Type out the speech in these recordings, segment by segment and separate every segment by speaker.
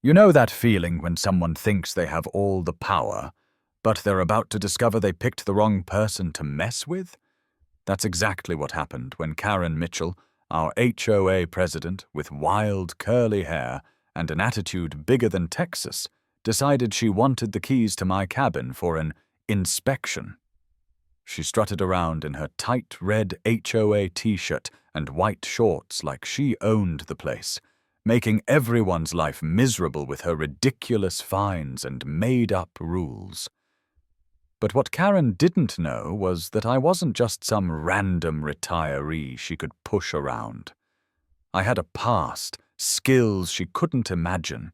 Speaker 1: You know that feeling when someone thinks they have all the power, but they're about to discover they picked the wrong person to mess with? That's exactly what happened when Karen Mitchell, our HOA president with wild curly hair and an attitude bigger than Texas, decided she wanted the keys to my cabin for an inspection. She strutted around in her tight red HOA t-shirt and white shorts like she owned the place, making everyone's life miserable with her ridiculous fines and made-up rules. But what Karen didn't know was that I wasn't just some random retiree she could push around. I had a past, skills she couldn't imagine.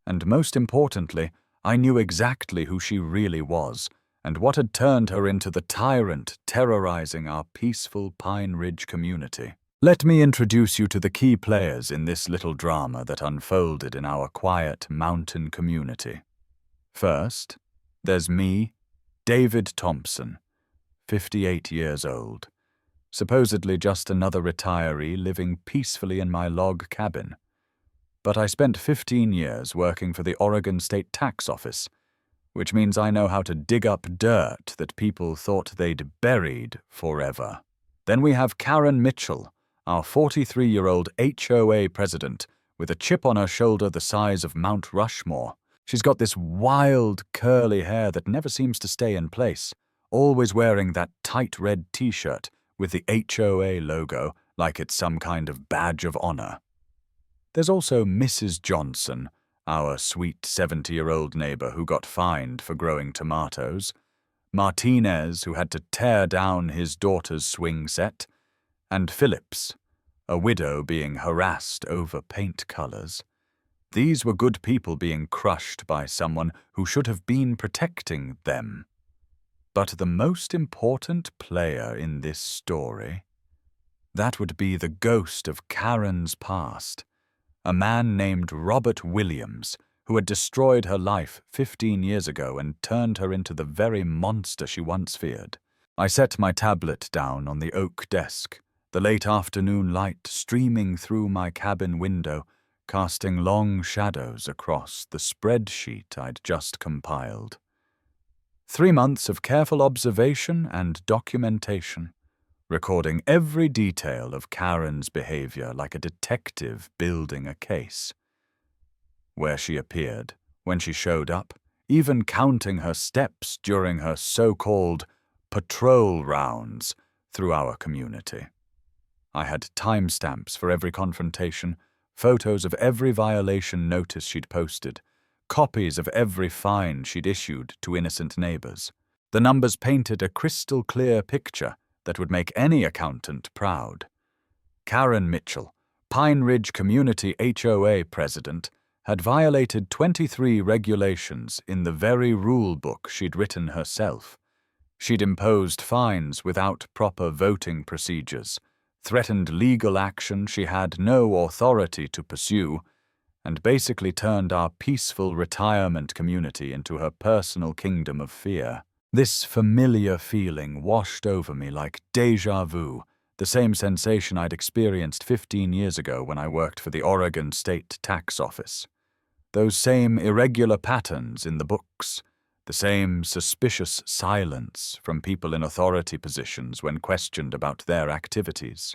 Speaker 1: And most importantly, I knew exactly who she really was and what had turned her into the tyrant terrorizing our peaceful Pine Ridge community. Let me introduce you to the key players in this little drama that unfolded in our quiet mountain community. First, there's me, David Thompson, 58 years old, supposedly just another retiree living peacefully in my log cabin. But I spent 15 years working for the Oregon State Tax Office, which means I know how to dig up dirt that people thought they'd buried forever. Then we have Karen Mitchell, our 43-year-old HOA president, with a chip on her shoulder the size of Mount Rushmore. She's got this wild, curly hair that never seems to stay in place, always wearing that tight red t-shirt with the HOA logo like it's some kind of badge of honor. There's also Mrs. Johnson, our sweet 70-year-old neighbor who got fined for growing tomatoes, Martinez, who had to tear down his daughter's swing set, and Phillips, a widow being harassed over paint colors. These were good people being crushed by someone who should have been protecting them. But the most important player in this story, that would be the ghost of Karen's past, a man named Robert Williams, who had destroyed her life 15 years ago and turned her into the very monster she once feared. I set my tablet down on the oak desk, the late afternoon light streaming through my cabin window, casting long shadows across the spreadsheet I'd just compiled. 3 months of careful observation and documentation, recording every detail of Karen's behavior like a detective building a case. Where she appeared, when she showed up, even counting her steps during her so-called patrol rounds through our community. I had timestamps for every confrontation, photos of every violation notice she'd posted, copies of every fine she'd issued to innocent neighbors. The numbers painted a crystal-clear picture that would make any accountant proud. Karen Mitchell, Pine Ridge Community HOA president, had violated 23 regulations in the very rule book she'd written herself. She'd imposed fines without proper voting procedures, threatened legal action she had no authority to pursue, and basically turned our peaceful retirement community into her personal kingdom of fear. This familiar feeling washed over me like déjà vu, the same sensation I'd experienced 15 years ago when I worked for the Oregon State Tax Office. Those same irregular patterns in the books, the same suspicious silence from people in authority positions when questioned about their activities.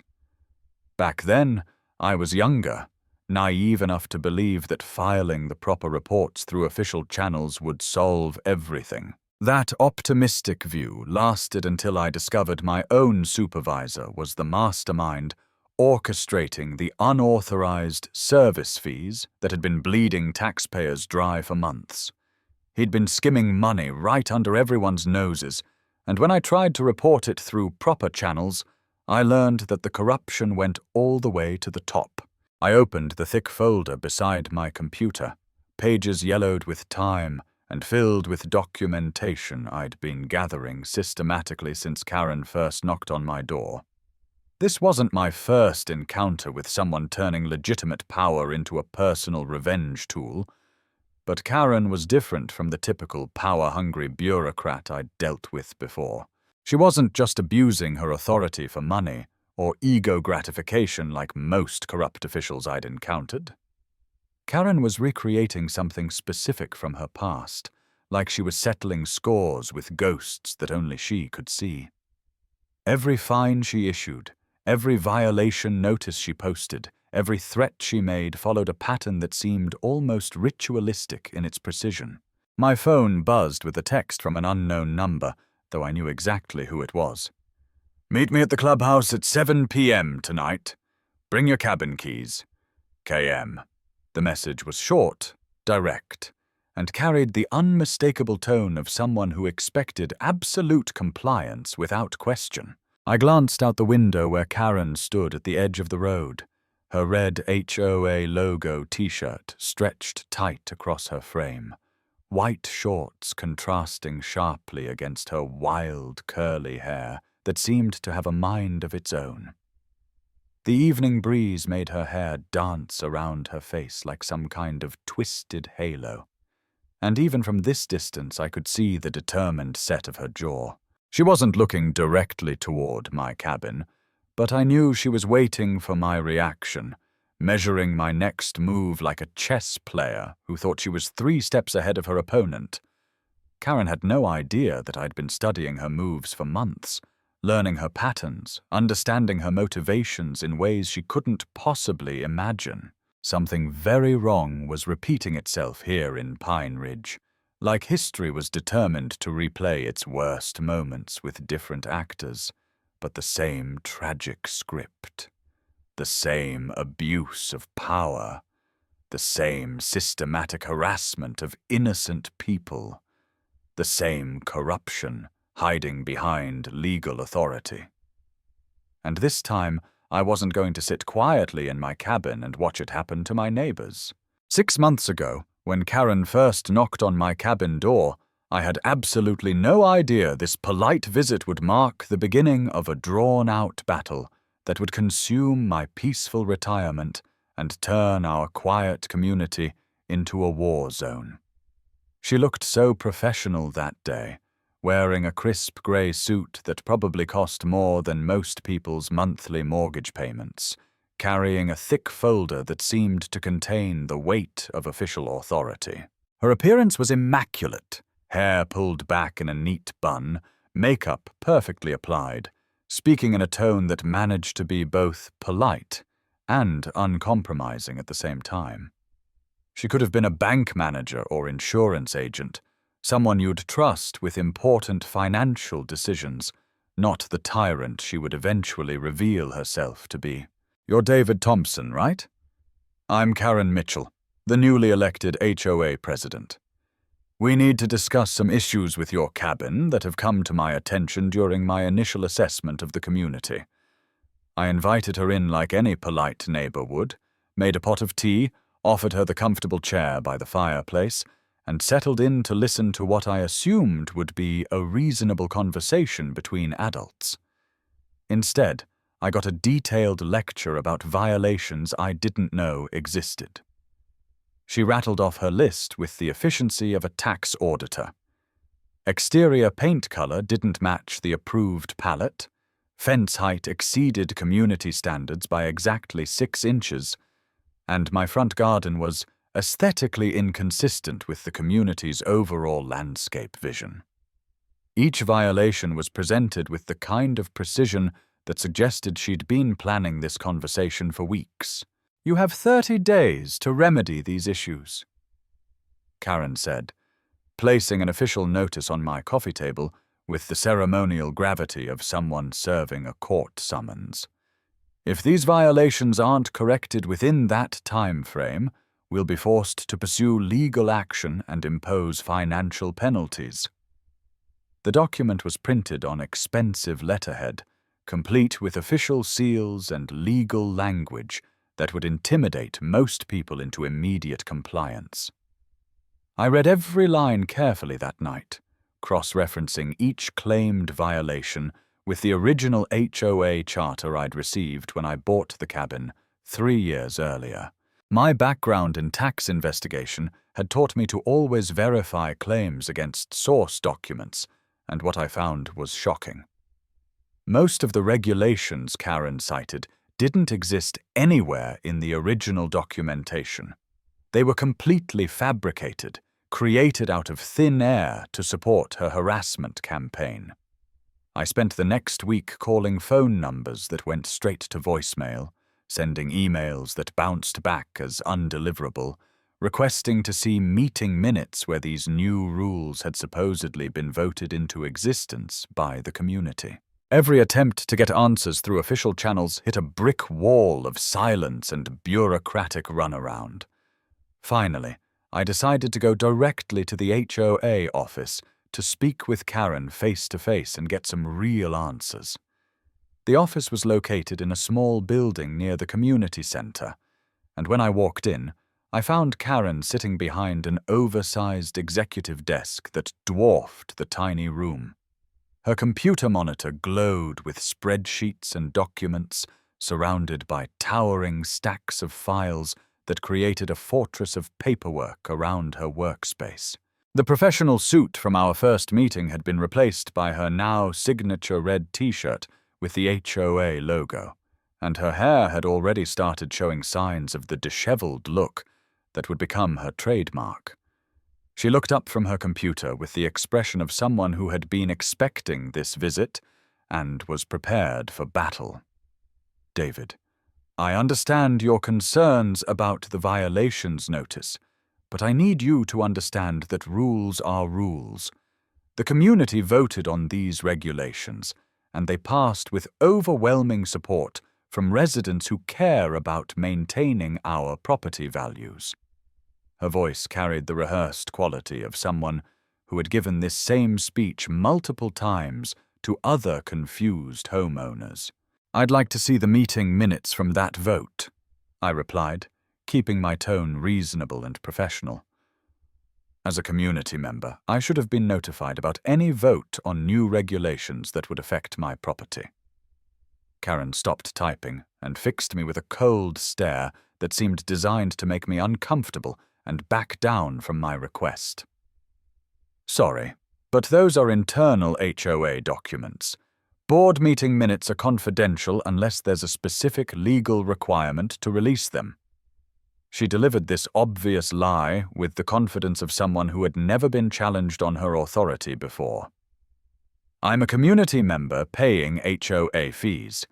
Speaker 1: Back then, I was younger, naive enough to believe that filing the proper reports through official channels would solve everything. That optimistic view lasted until I discovered my own supervisor was the mastermind orchestrating the unauthorized service fees that had been bleeding taxpayers dry for months. He'd been skimming money right under everyone's noses, and when I tried to report it through proper channels, I learned that the corruption went all the way to the top. I opened the thick folder beside my computer, pages yellowed with time and filled with documentation I'd been gathering systematically since Karen first knocked on my door. This wasn't my first encounter with someone turning legitimate power into a personal revenge tool, but Karen was different from the typical power-hungry bureaucrat I'd dealt with before. She wasn't just abusing her authority for money or ego gratification like most corrupt officials I'd encountered. Karen was recreating something specific from her past, like she was settling scores with ghosts that only she could see. Every fine she issued, every violation notice she posted, every threat she made followed a pattern that seemed almost ritualistic in its precision. My phone buzzed with a text from an unknown number, though I knew exactly who it was. "Meet me at the clubhouse at 7 p.m. tonight. Bring your cabin keys. KM." The message was short, direct, and carried the unmistakable tone of someone who expected absolute compliance without question. I glanced out the window where Karen stood at the edge of the road, her red HOA logo t-shirt stretched tight across her frame, white shorts contrasting sharply against her wild, curly hair that seemed to have a mind of its own. The evening breeze made her hair dance around her face like some kind of twisted halo, and even from this distance I could see the determined set of her jaw. She wasn't looking directly toward my cabin, but I knew she was waiting for my reaction, measuring my next move like a chess player who thought she was 3 steps ahead of her opponent. Karen had no idea that I'd been studying her moves for months, learning her patterns, understanding her motivations in ways she couldn't possibly imagine. Something very wrong was repeating itself here in Pine Ridge, like history was determined to replay its worst moments with different actors, but the same tragic script, the same abuse of power, the same systematic harassment of innocent people, the same corruption hiding behind legal authority. And this time, I wasn't going to sit quietly in my cabin and watch it happen to my neighbors. 6 months ago, when Karen first knocked on my cabin door, I had absolutely no idea this polite visit would mark the beginning of a drawn-out battle that would consume my peaceful retirement and turn our quiet community into a war zone. She looked so professional that day, wearing a crisp gray suit that probably cost more than most people's monthly mortgage payments, carrying a thick folder that seemed to contain the weight of official authority. Her appearance was immaculate, hair pulled back in a neat bun, makeup perfectly applied, speaking in a tone that managed to be both polite and uncompromising at the same time. She could have been a bank manager or insurance agent, someone you'd trust with important financial decisions, not the tyrant she would eventually reveal herself to be. "You're David Thompson, right? I'm Karen Mitchell, the newly elected HOA president. We need to discuss some issues with your cabin that have come to my attention during my initial assessment of the community." I invited her in like any polite neighbor would, made a pot of tea, offered her the comfortable chair by the fireplace, and settled in to listen to what I assumed would be a reasonable conversation between adults. Instead, I got a detailed lecture about violations I didn't know existed. She rattled off her list with the efficiency of a tax auditor. Exterior paint color didn't match the approved palette, fence height exceeded community standards by exactly 6 inches, and my front garden was aesthetically inconsistent with the community's overall landscape vision. Each violation was presented with the kind of precision that suggested she'd been planning this conversation for weeks. "You have 30 days to remedy these issues," Karen said, placing an official notice on my coffee table with the ceremonial gravity of someone serving a court summons. "If these violations aren't corrected within that time frame, we'll be forced to pursue legal action and impose financial penalties." The document was printed on expensive letterhead, complete with official seals and legal language that would intimidate most people into immediate compliance. I read every line carefully that night, cross-referencing each claimed violation with the original HOA charter I'd received when I bought the cabin 3 years earlier. My background in tax investigation had taught me to always verify claims against source documents, and what I found was shocking. Most of the regulations Karen cited didn't exist anywhere in the original documentation. They were completely fabricated, created out of thin air to support her harassment campaign. I spent the next week calling phone numbers that went straight to voicemail, sending emails that bounced back as undeliverable, requesting to see meeting minutes where these new rules had supposedly been voted into existence by the community. Every attempt to get answers through official channels hit a brick wall of silence and bureaucratic runaround. Finally, I decided to go directly to the HOA office to speak with Karen face-to-face and get some real answers. The office was located in a small building near the community center, and when I walked in, I found Karen sitting behind an oversized executive desk that dwarfed the tiny room. Her computer monitor glowed with spreadsheets and documents, surrounded by towering stacks of files that created a fortress of paperwork around her workspace. The professional suit from our first meeting had been replaced by her now signature red t-shirt with the HOA logo, and her hair had already started showing signs of the disheveled look that would become her trademark. She looked up from her computer with the expression of someone who had been expecting this visit and was prepared for battle. "David, I understand your concerns about the violations notice, but I need you to understand that rules are rules. The community voted on these regulations, and they passed with overwhelming support from residents who care about maintaining our property values." Her voice carried the rehearsed quality of someone who had given this same speech multiple times to other confused homeowners. "I'd like to see the meeting minutes from that vote," I replied, keeping my tone reasonable and professional. As a community member, I should have been notified about any vote on new regulations that would affect my property. Karen stopped typing and fixed me with a cold stare that seemed designed to make me uncomfortable and back down from my request. "Sorry, but those are internal HOA documents. Board meeting minutes are confidential unless there's a specific legal requirement to release them." She delivered this obvious lie with the confidence of someone who had never been challenged on her authority before. "I'm a community member paying HOA fees.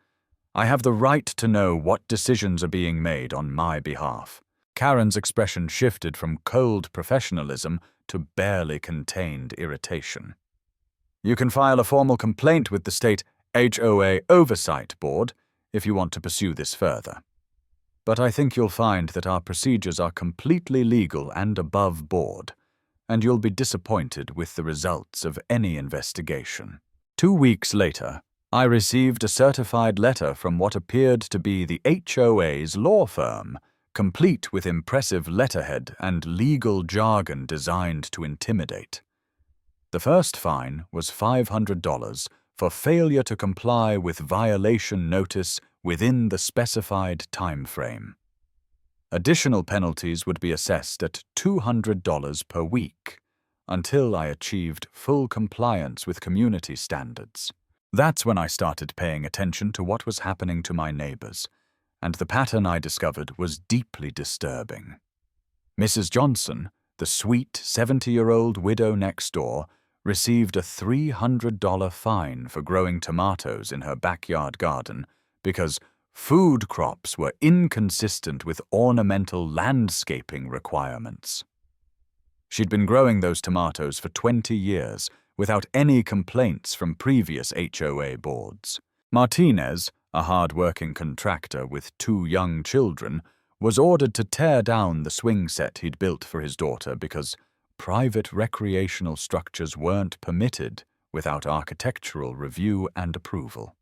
Speaker 1: I have the right to know what decisions are being made on my behalf." Karen's expression shifted from cold professionalism to barely contained irritation. "You can file a formal complaint with the state HOA Oversight Board if you want to pursue this further. But I think you'll find that our procedures are completely legal and above board, and you'll be disappointed with the results of any investigation." 2 weeks later, I received a certified letter from what appeared to be the HOA's law firm, complete with impressive letterhead and legal jargon designed to intimidate. The first fine was $500 for failure to comply with violation notice within the specified time frame. Additional penalties would be assessed at $200 per week until I achieved full compliance with community standards. That's when I started paying attention to what was happening to my neighbors, and the pattern I discovered was deeply disturbing. Mrs. Johnson, the sweet 70-year-old widow next door, received a $300 fine for growing tomatoes in her backyard garden because food crops were inconsistent with ornamental landscaping requirements. She'd been growing those tomatoes for 20 years without any complaints from previous HOA boards. Martinez, a hard-working contractor with 2 young children, was ordered to tear down the swing set he'd built for his daughter because private recreational structures weren't permitted without architectural review and approval.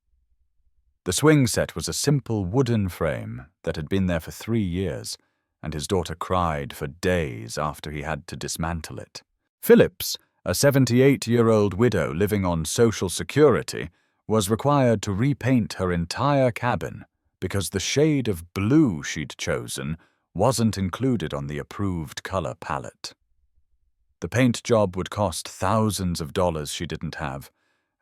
Speaker 1: The swing set was a simple wooden frame that had been there for 3 years, and his daughter cried for days after he had to dismantle it. Phillips, a 78-year-old widow living on Social Security, was required to repaint her entire cabin because the shade of blue she'd chosen wasn't included on the approved color palette. The paint job would cost thousands of dollars she didn't have,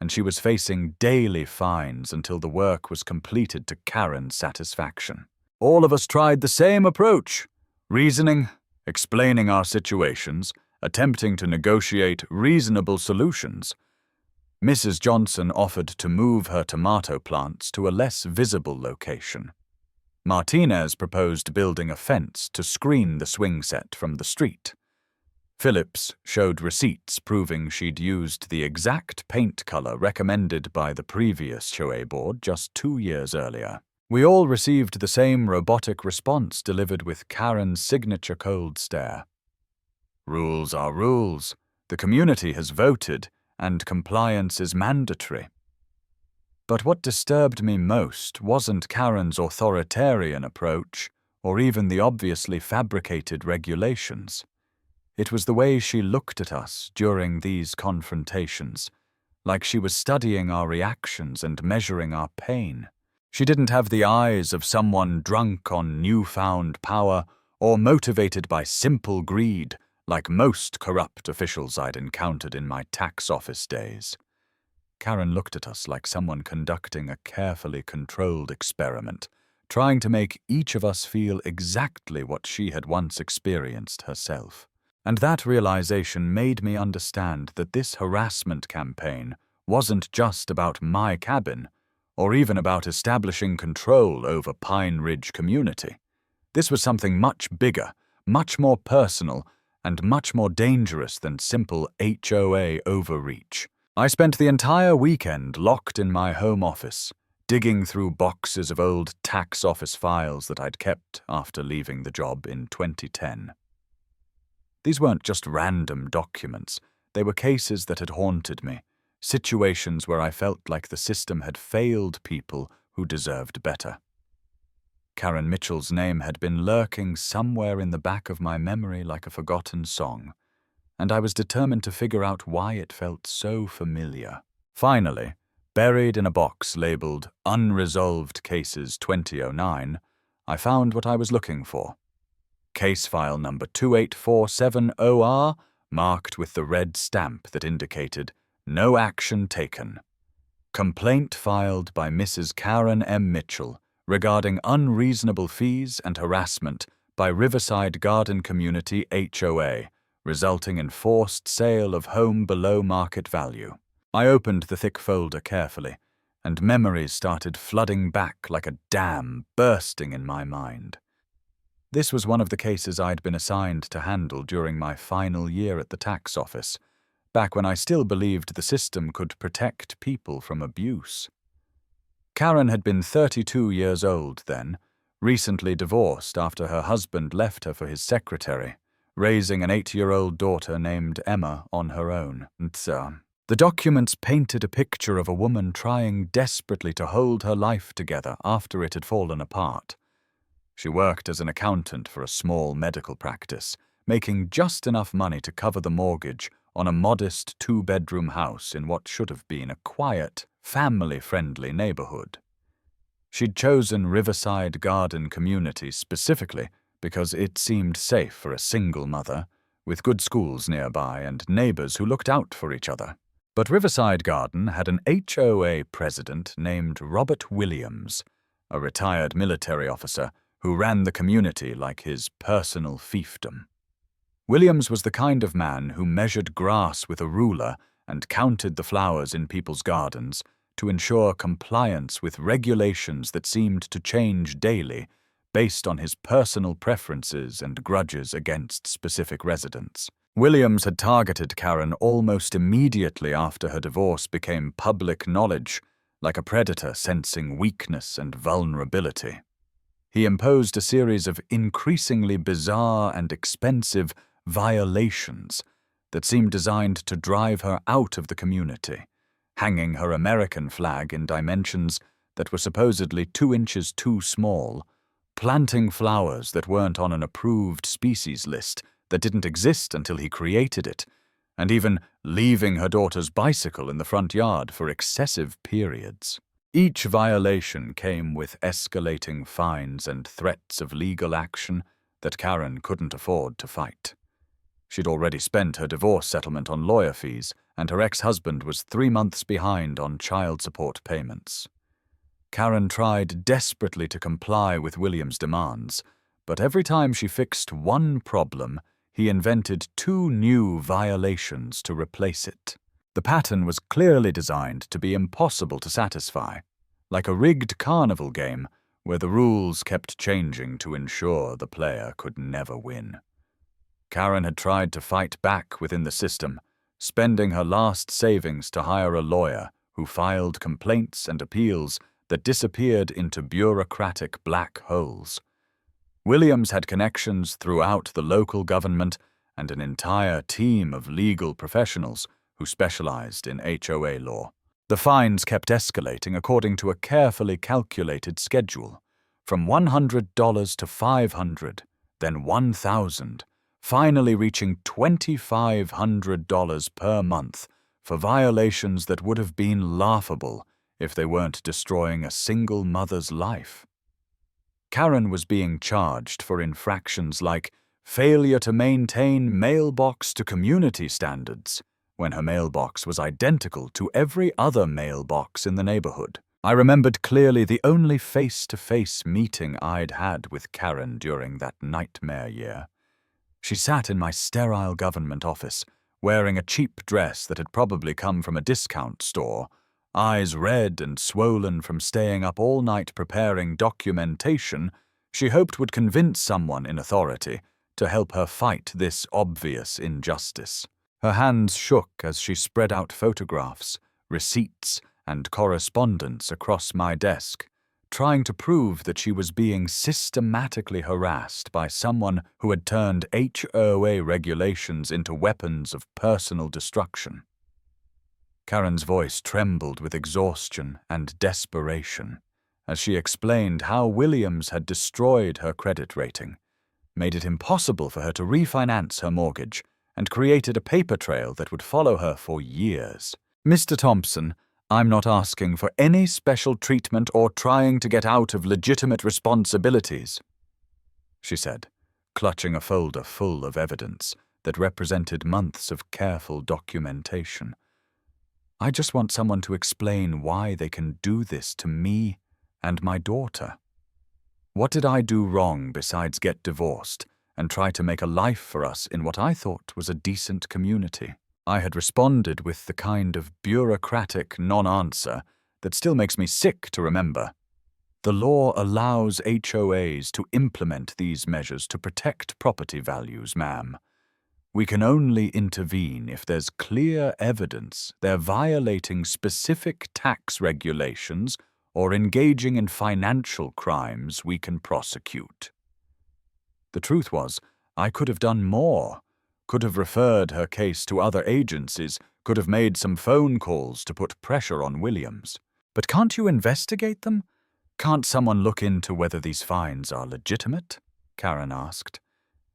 Speaker 1: and she was facing daily fines until the work was completed to Karen's satisfaction. All of us tried the same approach: reasoning, explaining our situations, attempting to negotiate reasonable solutions. Mrs. Johnson offered to move her tomato plants to a less visible location. Martinez proposed building a fence to screen the swing set from the street. Phillips showed receipts proving she'd used the exact paint color recommended by the previous HOA board just 2 years earlier. We all received the same robotic response delivered with Karen's signature cold stare. Rules are rules. The community has voted, and compliance is mandatory. But what disturbed me most wasn't Karen's authoritarian approach, or even the obviously fabricated regulations. It was the way she looked at us during these confrontations, like she was studying our reactions and measuring our pain. She didn't have the eyes of someone drunk on newfound power or motivated by simple greed, like most corrupt officials I'd encountered in my tax office days. Karen looked at us like someone conducting a carefully controlled experiment, trying to make each of us feel exactly what she had once experienced herself. And that realization made me understand that this harassment campaign wasn't just about my cabin, or even about establishing control over Pine Ridge community. This was something much bigger, much more personal, and much more dangerous than simple HOA overreach. I spent the entire weekend locked in my home office, digging through boxes of old tax office files that I'd kept after leaving the job in 2010. These weren't just random documents. They were cases that had haunted me, situations where I felt like the system had failed people who deserved better. Karen Mitchell's name had been lurking somewhere in the back of my memory like a forgotten song, and I was determined to figure out why it felt so familiar. Finally, buried in a box labeled Unresolved Cases 2009, I found what I was looking for. Case file number 28470R, marked with the red stamp that indicated no action taken. Complaint filed by Mrs. Karen M. Mitchell regarding unreasonable fees and harassment by Riverside Garden Community HOA, resulting in forced sale of home below market value. I opened the thick folder carefully, and memories started flooding back like a dam bursting in my mind. This was one of the cases I'd been assigned to handle during my final year at the tax office, back when I still believed the system could protect people from abuse. Karen had been 32 years old then, recently divorced after her husband left her for his secretary, raising an 8-year-old daughter named Emma on her own. The documents painted a picture of a woman trying desperately to hold her life together after it had fallen apart. She worked as an accountant for a small medical practice, making just enough money to cover the mortgage on a modest 2-bedroom house in what should have been a quiet, family-friendly neighborhood. She'd chosen Riverside Garden Community specifically because it seemed safe for a single mother, with good schools nearby and neighbors who looked out for each other. But Riverside Garden had an HOA president named Robert Williams, a retired military officer who ran the community like his personal fiefdom. Williams was the kind of man who measured grass with a ruler and counted the flowers in people's gardens to ensure compliance with regulations that seemed to change daily based on his personal preferences and grudges against specific residents. Williams had targeted Karen almost immediately after her divorce became public knowledge, like a predator sensing weakness and vulnerability. He imposed a series of increasingly bizarre and expensive violations that seemed designed to drive her out of the community, hanging her American flag in dimensions that were supposedly 2 inches too small, planting flowers that weren't on an approved species list that didn't exist until he created it, and even leaving her daughter's bicycle in the front yard for excessive periods. Each violation came with escalating fines and threats of legal action that Karen couldn't afford to fight. She'd already spent her divorce settlement on lawyer fees, and her ex-husband was 3 months behind on child support payments. Karen tried desperately to comply with William's demands, but every time she fixed one problem, he invented 2 new violations to replace it. The pattern was clearly designed to be impossible to satisfy, like a rigged carnival game where the rules kept changing to ensure the player could never win. Karen had tried to fight back within the system, spending her last savings to hire a lawyer who filed complaints and appeals that disappeared into bureaucratic black holes. Williams had connections throughout the local government and an entire team of legal professionals who specialized in HOA law. The fines kept escalating according to a carefully calculated schedule, from $100 to $500, then $1,000, finally reaching $2,500 per month for violations that would have been laughable if they weren't destroying a single mother's life. Karen was being charged for infractions like failure to maintain mailbox to community standards, when her mailbox was identical to every other mailbox in the neighborhood. I remembered clearly the only face-to-face meeting I'd had with Karen during that nightmare year. She sat in my sterile government office, wearing a cheap dress that had probably come from a discount store, eyes red and swollen from staying up all night preparing documentation she hoped would convince someone in authority to help her fight this obvious injustice. Her hands shook as she spread out photographs, receipts, and correspondence across my desk, trying to prove that she was being systematically harassed by someone who had turned HOA regulations into weapons of personal destruction. Karen's voice trembled with exhaustion and desperation as she explained how Williams had destroyed her credit rating, made it impossible for her to refinance her mortgage, and created a paper trail that would follow her for years. "Mr. Thompson, I'm not asking for any special treatment or trying to get out of legitimate responsibilities," she said, clutching a folder full of evidence that represented months of careful documentation. "I just want someone to explain why they can do this to me and my daughter. What did I do wrong besides get divorced and try to make a life for us in what I thought was a decent community?" I had responded with the kind of bureaucratic non-answer that still makes me sick to remember. "The law allows HOAs to implement these measures to protect property values, ma'am. We can only intervene if there's clear evidence they're violating specific tax regulations or engaging in financial crimes we can prosecute." The truth was, I could have done more, could have referred her case to other agencies, could have made some phone calls to put pressure on Williams. "But can't you investigate them? Can't someone look into whether these fines are legitimate?" Karen asked,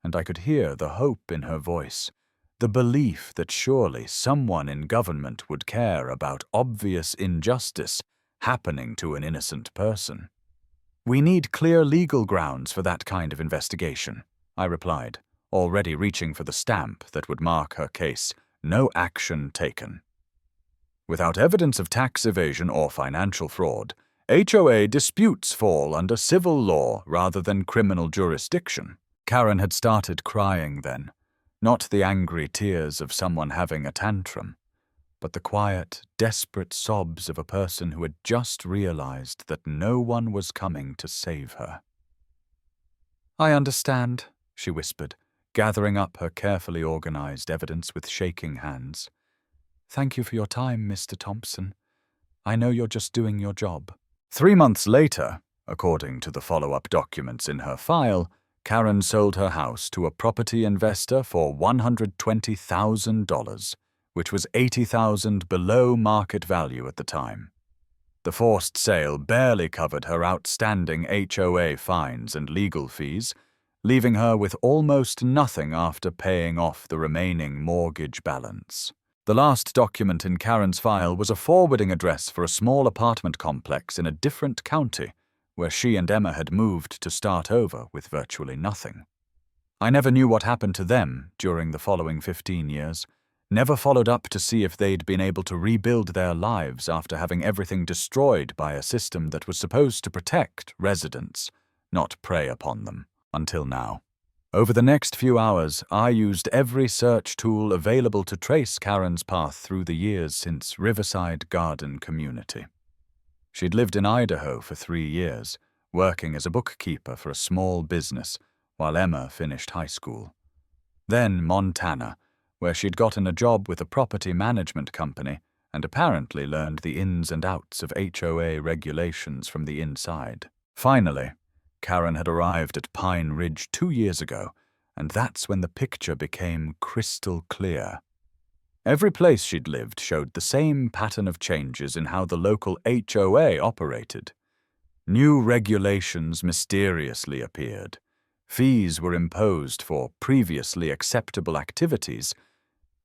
Speaker 1: and I could hear the hope in her voice, the belief that surely someone in government would care about obvious injustice happening to an innocent person. "We need clear legal grounds for that kind of investigation," I replied, already reaching for the stamp that would mark her case, "No action taken." Without evidence of tax evasion or financial fraud, HOA disputes fall under civil law rather than criminal jurisdiction. Karen had started crying then, not the angry tears of someone having a tantrum, but the quiet, desperate sobs of a person who had just realized that no one was coming to save her. "I understand," she whispered, gathering up her carefully organized evidence with shaking hands. "Thank you for your time, Mr. Thompson. I know you're just doing your job." 3 months later, according to the follow-up documents in her file, Karen sold her house to a property investor for $120,000, which was $80,000 below market value at the time. The forced sale barely covered her outstanding HOA fines and legal fees, leaving her with almost nothing after paying off the remaining mortgage balance. The last document in Karen's file was a forwarding address for a small apartment complex in a different county, where she and Emma had moved to start over with virtually nothing. I never knew what happened to them during the following 15 years, never followed up to see if they'd been able to rebuild their lives after having everything destroyed by a system that was supposed to protect residents, not prey upon them. Until now. Over the next few hours, I used every search tool available to trace Karen's path through the years since Riverside Garden Community. She'd lived in Idaho for 3 years, working as a bookkeeper for a small business while Emma finished high school. Then Montana, where she'd gotten a job with a property management company and apparently learned the ins and outs of HOA regulations from the inside. Finally, Karen had arrived at Pine Ridge 2 years ago, and that's when the picture became crystal clear. Every place she'd lived showed the same pattern of changes in how the local HOA operated. New regulations mysteriously appeared. Fees were imposed for previously acceptable activities,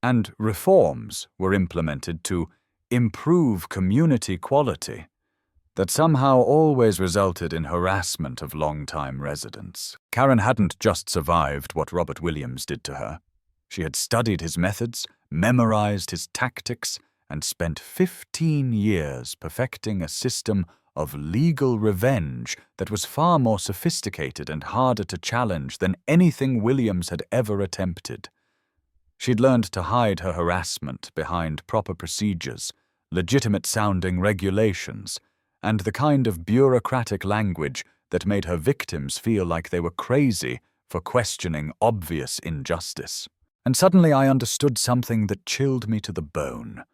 Speaker 1: and reforms were implemented to improve community quality that somehow always resulted in harassment of long-time residents. Karen hadn't just survived what Robert Williams did to her. She had studied his methods, memorized his tactics, and spent 15 years perfecting a system of legal revenge that was far more sophisticated and harder to challenge than anything Williams had ever attempted. She'd learned to hide her harassment behind proper procedures, legitimate-sounding regulations, and the kind of bureaucratic language that made her victims feel like they were crazy for questioning obvious injustice. And suddenly I understood something that chilled me to the bone.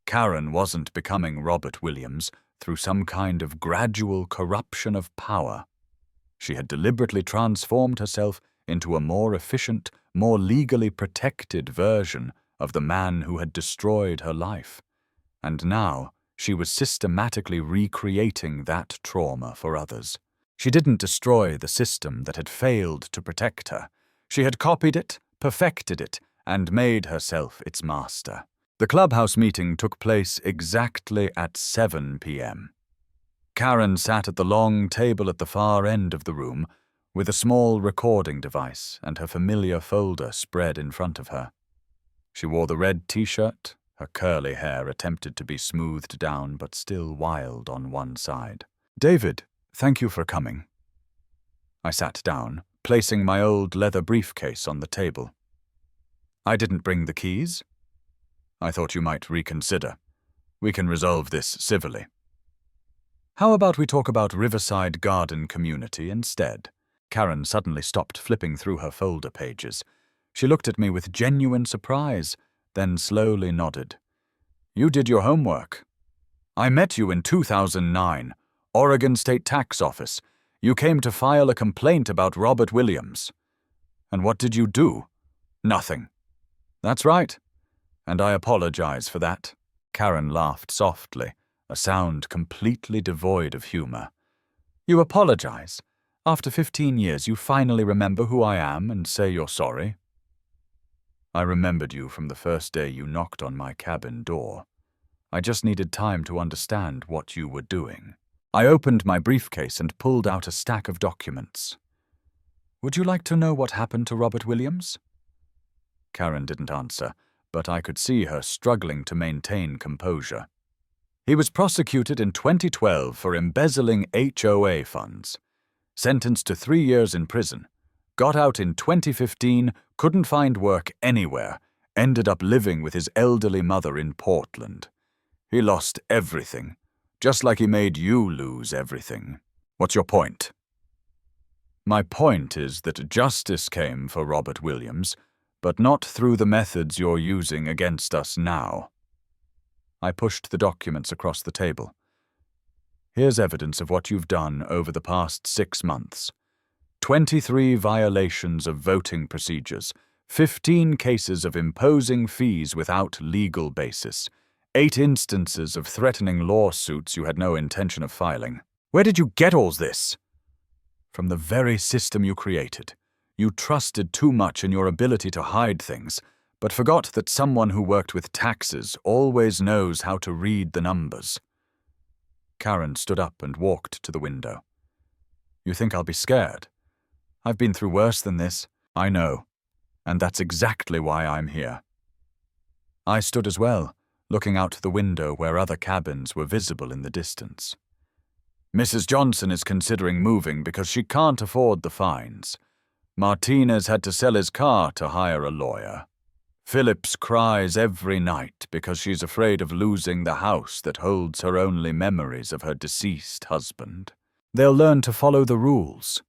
Speaker 1: Karen wasn't becoming Robert Williams through some kind of gradual corruption of power. She had deliberately transformed herself into a more efficient, more legally protected version of the man who had destroyed her life. And now, she was systematically recreating that trauma for others. She didn't destroy the system that had failed to protect her. She had copied it, perfected it, and made herself its master. The clubhouse meeting took place exactly at 7 p.m. Karen sat at the long table at the far end of the room with a small recording device and her familiar folder spread in front of her. She wore the red t-shirt. Her curly hair attempted to be smoothed down but still wild on one side. "David, thank you for coming." I sat down, placing my old leather briefcase on the table. "I didn't bring the keys." "I thought you might reconsider. We can resolve this civilly." "How about we talk about Riverside Garden Community instead?" Karen suddenly stopped flipping through her folder pages. She looked at me with genuine surprise, then slowly nodded. "You did your homework. I met you in 2009, Oregon State Tax Office. You came to file a complaint about Robert Williams. And what did you do? Nothing." "That's right. And I apologize for that." Karen laughed softly, a sound completely devoid of humor. "You apologize? After 15 years, you finally remember who I am and say you're sorry?" "I remembered you from the first day you knocked on my cabin door. I just needed time to understand what you were doing." I opened my briefcase and pulled out a stack of documents. "Would you like to know what happened to Robert Williams?" Karen didn't answer, but I could see her struggling to maintain composure. "He was prosecuted in 2012 for embezzling HOA funds. Sentenced to 3 years in prison. Got out in 2015, couldn't find work anywhere, ended up living with his elderly mother in Portland. He lost everything, just like he made you lose everything. What's your point?" "My point is that justice came for Robert Williams, but not through the methods you're using against us now." I pushed the documents across the table. "Here's evidence of what you've done over the past 6 months. 23 violations of voting procedures, 15 cases of imposing fees without legal basis, 8 instances of threatening lawsuits you had no intention of filing. Where did you get all this?" "From the very system you created. You trusted too much in your ability to hide things, but forgot that someone who worked with taxes always knows how to read the numbers." Karen stood up and walked to the window. "You think I'll be scared? I've been through worse than this." "I know, and that's exactly why I'm here." I stood as well, looking out the window where other cabins were visible in the distance. "Mrs. Johnson is considering moving because she can't afford the fines. Martinez had to sell his car to hire a lawyer. Phillips cries every night because she's afraid of losing the house that holds her only memories of her deceased husband. They'll learn to follow the rules.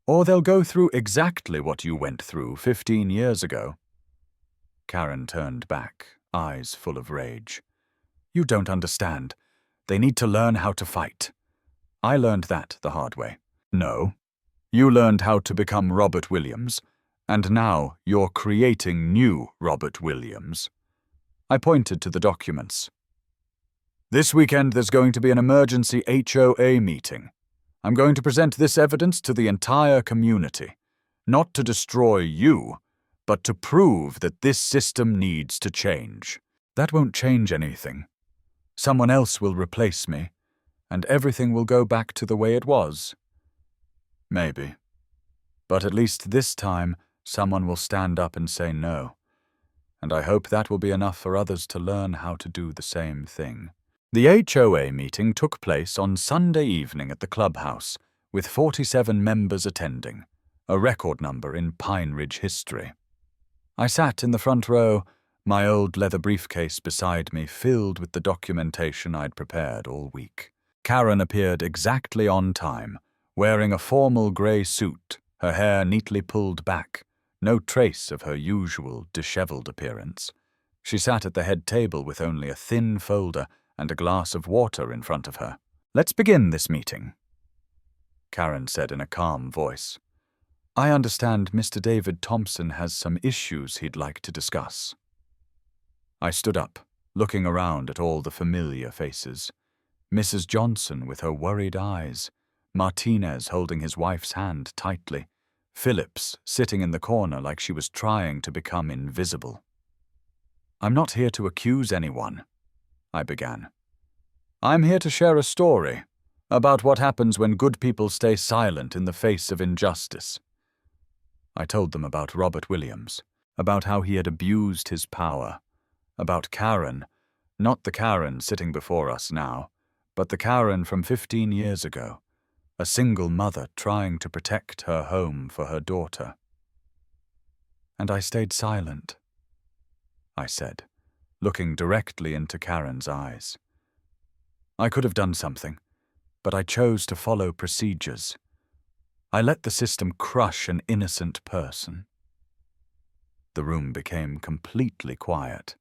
Speaker 1: Or they'll go through exactly what you went through 15 years ago. Karen turned back, eyes full of rage. You don't understand. They need to learn how to fight. I learned that the hard way. No. You learned how to become Robert Williams, and now you're creating new Robert Williams. I pointed to the documents. This weekend there's going to be an emergency HOA meeting. I'm going to present this evidence to the entire community, not to destroy you, but to prove that this system needs to change. That won't change anything. Someone else will replace me, and everything will go back to the way it was. Maybe. But at least this time, someone will stand up and say no. And I hope that will be enough for others to learn how to do the same thing. The HOA meeting took place on Sunday evening at the clubhouse, with 47 members attending, a record number in Pine Ridge history. I sat in the front row, my old leather briefcase beside me filled with the documentation I'd prepared all week. Karen appeared exactly on time, wearing a formal grey suit, her hair neatly pulled back, no trace of her usual disheveled appearance. She sat at the head table with only a thin folder and a glass of water in front of her. Let's begin this meeting, Karen said in a calm voice. I understand Mr. David Thompson has some issues he'd like to discuss. I stood up, looking around at all the familiar faces. Mrs. Johnson with her worried eyes, Martinez holding his wife's hand tightly, Phillips sitting in the corner like she was trying to become invisible. I'm not here to accuse anyone, I began. I'm here to share a story about what happens when good people stay silent in the face of injustice. I told them about Robert Williams, about how he had abused his power, about Karen, not the Karen sitting before us now, but the Karen from 15 years ago, a single mother trying to protect her home for her daughter. And I stayed silent, I said, looking directly into Karen's eyes. I could have done something, but I chose to follow procedures. I let the system crush an innocent person. The room became completely quiet.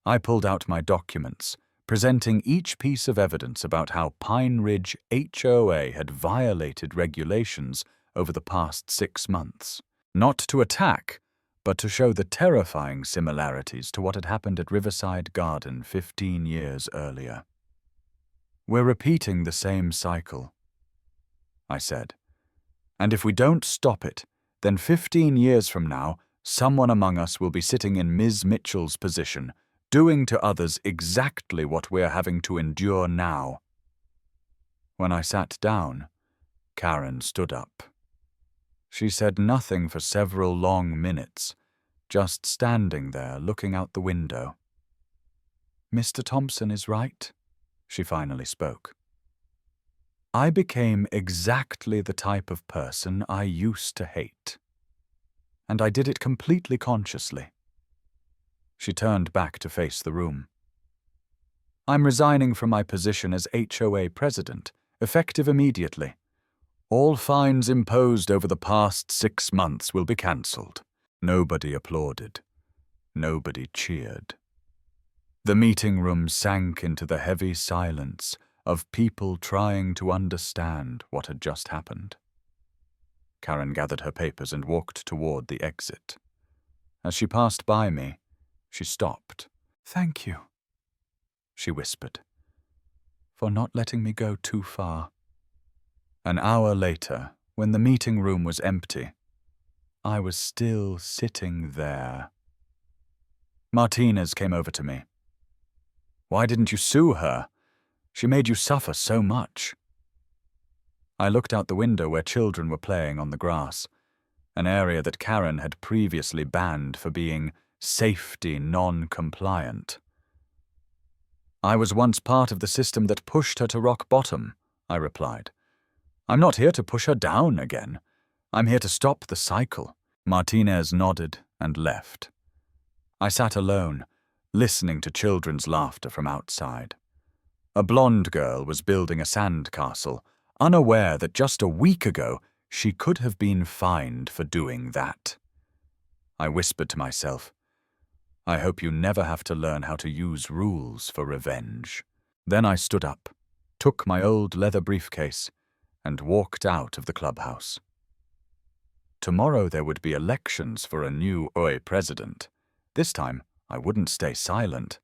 Speaker 1: I pulled out my documents, presenting each piece of evidence about how Pine Ridge HOA had violated regulations over the past 6 months. Not to attack, but to show the terrifying similarities to what had happened at Riverside Garden 15 years earlier. We're repeating the same cycle, I said. And if we don't stop it, then 15 years from now, someone among us will be sitting in Ms. Mitchell's position, doing to others exactly what we're having to endure now. When I sat down, Karen stood up. She said nothing for several long minutes, just standing there looking out the window. Mr. Thompson is right, she finally spoke. I became exactly the type of person I used to hate. And I did it completely consciously. She turned back to face the room. I'm resigning from my position as HOA president, effective immediately. All fines imposed over the past 6 months will be cancelled. Nobody applauded. Nobody cheered. The meeting room sank into the heavy silence of people trying to understand what had just happened. Karen gathered her papers and walked toward the exit. As she passed by me, she stopped. Thank you, she whispered, for not letting me go too far. An hour later, when the meeting room was empty, I was still sitting there. Martinez came over to me. Why didn't you sue her? She made you suffer so much. I looked out the window where children were playing on the grass, an area that Karen had previously banned for being safety non-compliant. I was once part of the system that pushed her to rock bottom, I replied. I'm not here to push her down again. I'm here to stop the cycle. Martinez nodded and left. I sat alone, listening to children's laughter from outside. A blonde girl was building a sandcastle, unaware that just a week ago she could have been fined for doing that. I whispered to myself, I hope you never have to learn how to use rules for revenge. Then I stood up, took my old leather briefcase, and walked out of the clubhouse. Tomorrow there would be elections for a new HOA president. This time, I wouldn't stay silent.